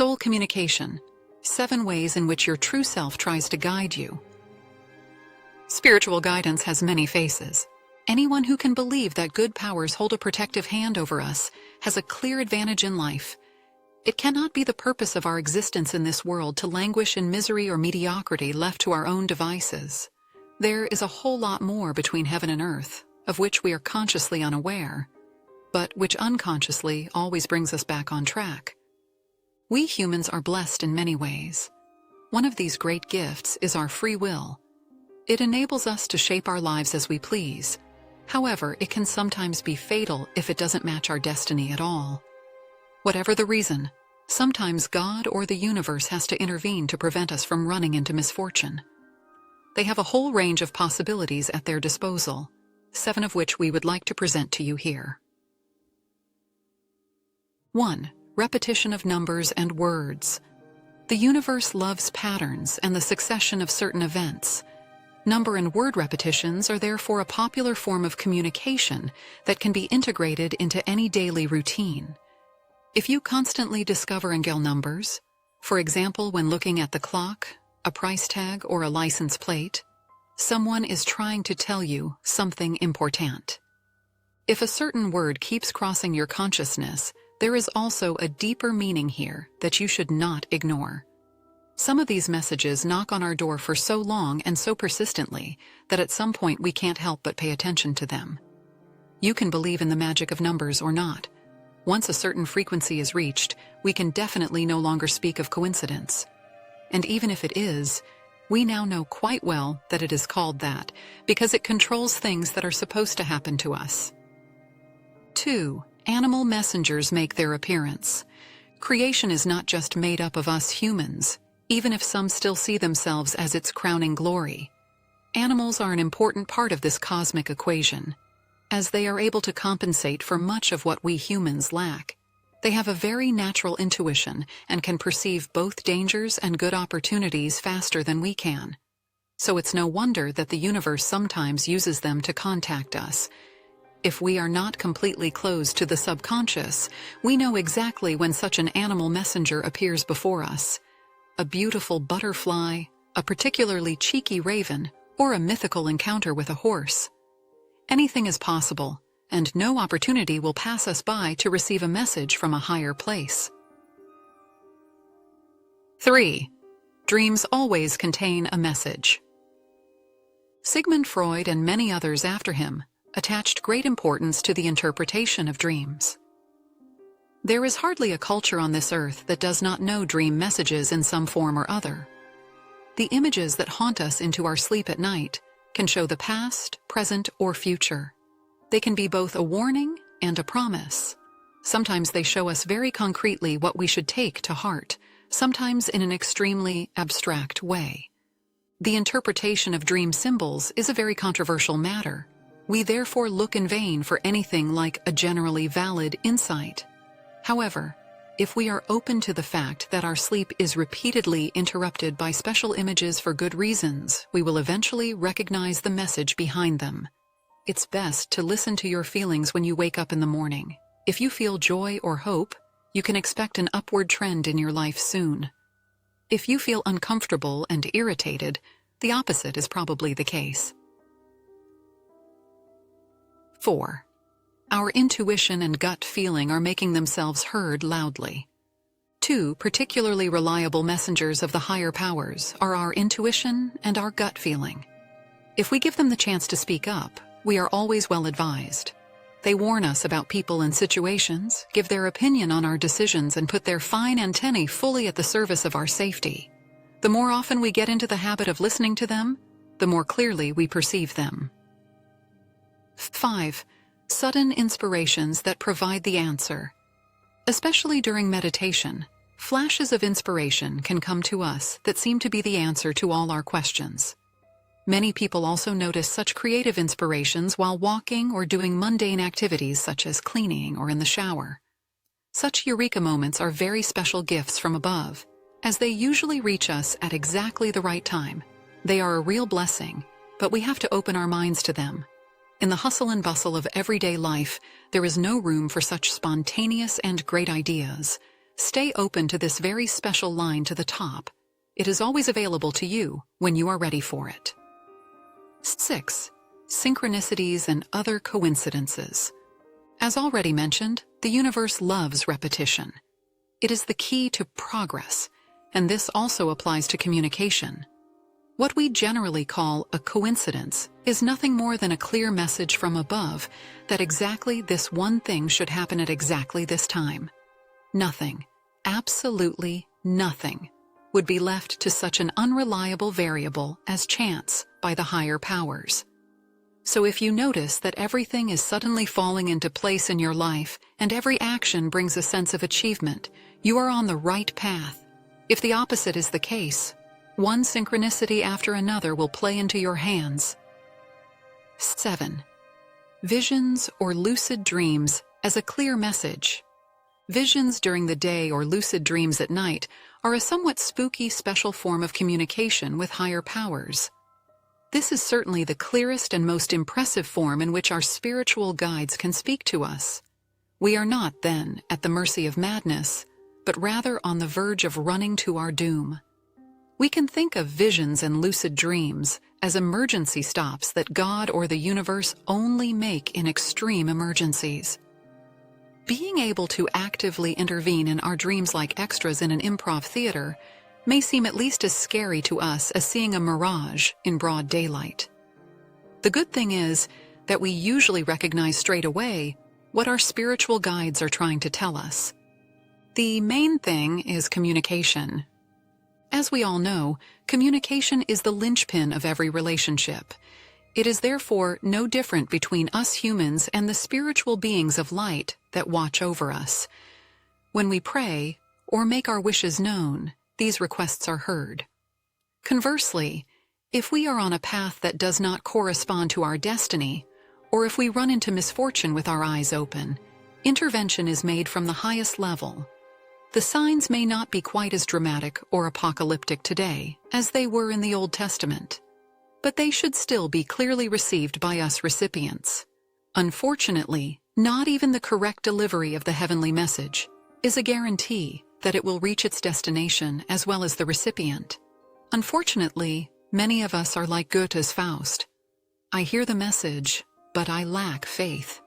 Soul communication. 7 ways in which your true self tries to guide you. Spiritual guidance has many faces. Anyone who can believe that good powers hold a protective hand over us has a clear advantage in life. It cannot be the purpose of our existence in this world to languish in misery or mediocrity left to our own devices. There is a whole lot more between heaven and earth, of which we are consciously unaware, but which unconsciously always brings us back on track. We humans are blessed in many ways. One of these great gifts is our free will. It enables us to shape our lives as we please. However, it can sometimes be fatal if it doesn't match our destiny at all. Whatever the reason, sometimes God or the universe has to intervene to prevent us from running into misfortune. They have a whole range of possibilities at their disposal, 7 of which we would like to present to you here. 1. Repetition of numbers and words. The universe loves patterns and the succession of certain events. Number and word repetitions are therefore a popular form of communication that can be integrated into any daily routine. If you constantly discover and get numbers, for example when looking at the clock, a price tag, or a license plate, someone is trying to tell you something important. If a certain word keeps crossing your consciousness, there is also a deeper meaning here that you should not ignore. Some of these messages knock on our door for so long and so persistently that at some point we can't help but pay attention to them. You can believe in the magic of numbers or not. Once a certain frequency is reached, we can definitely no longer speak of coincidence. And even if it is, we now know quite well that it is called that, because it controls things that are supposed to happen to us. 2. Animal messengers make their appearance. Creation is not just made up of us humans, even if some still see themselves as its crowning glory. Animals are an important part of this cosmic equation, as they are able to compensate for much of what we humans lack. They have a very natural intuition and can perceive both dangers and good opportunities faster than we can. So it's no wonder that the universe sometimes uses them to contact us. If we are not completely closed to the subconscious, we know exactly when such an animal messenger appears before us. A beautiful butterfly, a particularly cheeky raven, or a mythical encounter with a horse. Anything is possible, and no opportunity will pass us by to receive a message from a higher place. 3. Dreams always contain a message. Sigmund Freud and many others after him attached great importance to the interpretation of dreams. There is hardly a culture on this earth that does not know dream messages in some form or other. The images that haunt us into our sleep at night can show the past, present, or future. They can be both a warning and a promise. Sometimes they show us very concretely what we should take to heart, sometimes in an extremely abstract way. The interpretation of dream symbols is a very controversial matter. We therefore look in vain for anything like a generally valid insight. However, if we are open to the fact that our sleep is repeatedly interrupted by special images for good reasons, we will eventually recognize the message behind them. It's best to listen to your feelings when you wake up in the morning. If you feel joy or hope, you can expect an upward trend in your life soon. If you feel uncomfortable and irritated, the opposite is probably the case. 4. Our intuition and gut feeling are making themselves heard loudly. 2 particularly reliable messengers of the higher powers are our intuition and our gut feeling. If we give them the chance to speak up, we are always well advised. They warn us about people and situations, give their opinion on our decisions, and put their fine antennae fully at the service of our safety. The more often we get into the habit of listening to them, the more clearly we perceive them. 5. Sudden inspirations that provide the answer. Especially during meditation, flashes of inspiration can come to us that seem to be the answer to all our questions. Many people also notice such creative inspirations while walking or doing mundane activities such as cleaning or in the shower. Such eureka moments are very special gifts from above, as they usually reach us at exactly the right time. They are a real blessing, but we have to open our minds to them. In the hustle and bustle of everyday life, there is no room for such spontaneous and great ideas. stay open to this very special line to the top. It is always available to you when you are ready for it. 6. Synchronicities and other coincidences. As already mentioned, the universe loves repetition. It is the key to progress, and this also applies to communication. What we generally call a coincidence is nothing more than a clear message from above that exactly this one thing should happen at exactly this time. Nothing, absolutely nothing, would be left to such an unreliable variable as chance by the higher powers. So if you notice that everything is suddenly falling into place in your life and every action brings a sense of achievement, you are on the right path. If the opposite is the case, one synchronicity after another will play into your hands. 7. Visions or lucid dreams as a clear message. Visions during the day or lucid dreams at night are a somewhat spooky special form of communication with higher powers. This is certainly the clearest and most impressive form in which our spiritual guides can speak to us. We are not, then, at the mercy of madness, but rather on the verge of running to our doom. We can think of visions and lucid dreams as emergency stops that God or the universe only make in extreme emergencies. Being able to actively intervene in our dreams like extras in an improv theater may seem at least as scary to us as seeing a mirage in broad daylight. The good thing is that we usually recognize straight away what our spiritual guides are trying to tell us. The main thing is communication. As we all know, communication is the linchpin of every relationship. It is therefore no different between us humans and the spiritual beings of light that watch over us. When we pray or make our wishes known, these requests are heard. Conversely, if we are on a path that does not correspond to our destiny, or if we run into misfortune with our eyes open, intervention is made from the highest level. The signs may not be quite as dramatic or apocalyptic today as they were in the Old Testament, but they should still be clearly received by us recipients. Unfortunately, not even the correct delivery of the heavenly message is a guarantee that it will reach its destination as well as the recipient. Unfortunately, many of us are like Goethe's Faust. I hear the message, but I lack faith.